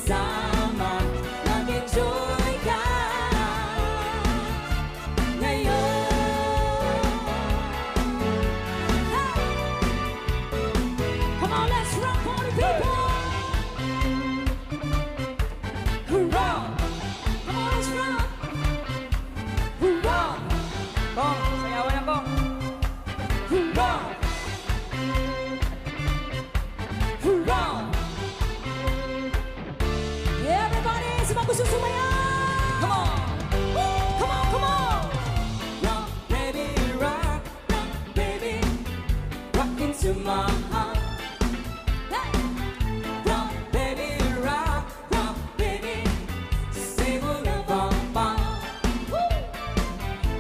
kasama, mag-enjoy ka ngayon. Hey! Come on, let's rock, party people! Hurrah! Come on, let's rock! Hurrah! Kong, sayawan na Kong. Hurrah! Hurrah! Everybody, sino gusto sumayaw? Come on! Come on, come on! Rock, baby, rock, baby, rock into my heart. Hey! Rock, baby, rock, baby, say we'll never part.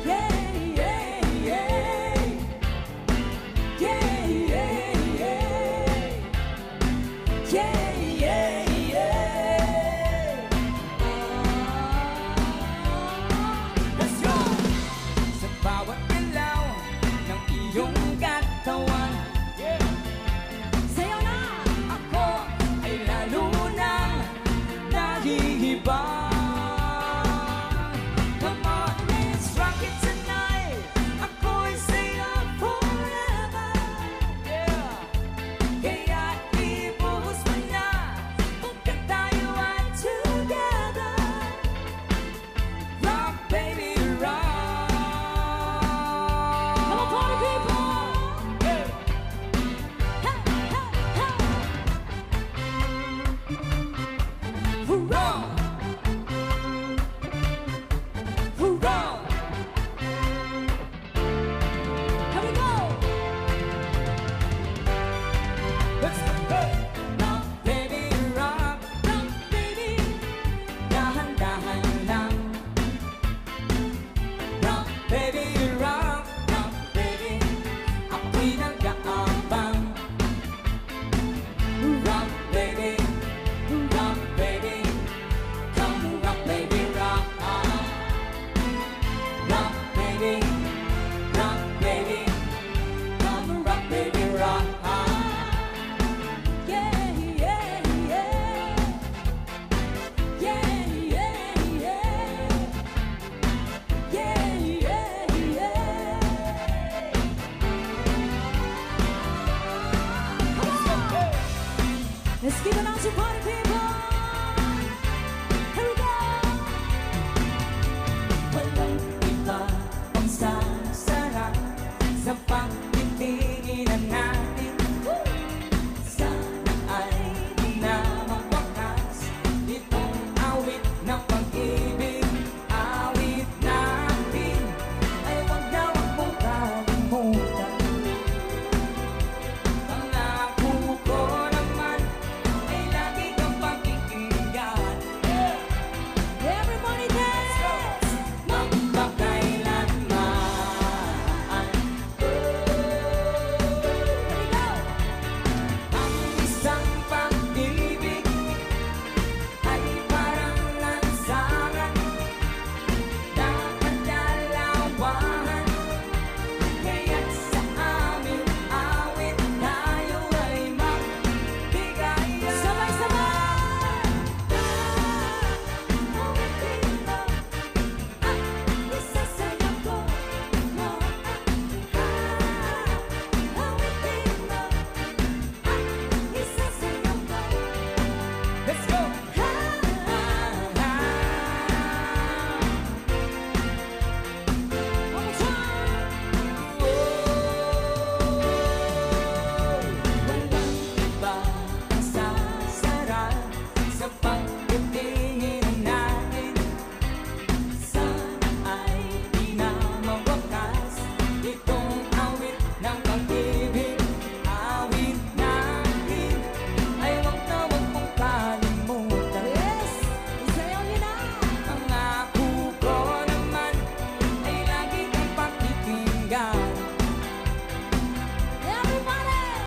Yeah, yeah, yeah. Yeah, yeah, yeah. Yeah, yeah, yeah. Let's go! Sa bawat ilaw ng iyong katawan, Sayo na! ako ay lalo nang nahihibang. Come on, let's rock it tonight. Ako'y sa'yo forever. Yeah! Kaya ibuhos mo na pagkat tayo ay together. Rock, baby, rock! Come on, party people! Yeah! Hey, hey, hey! Hurrah!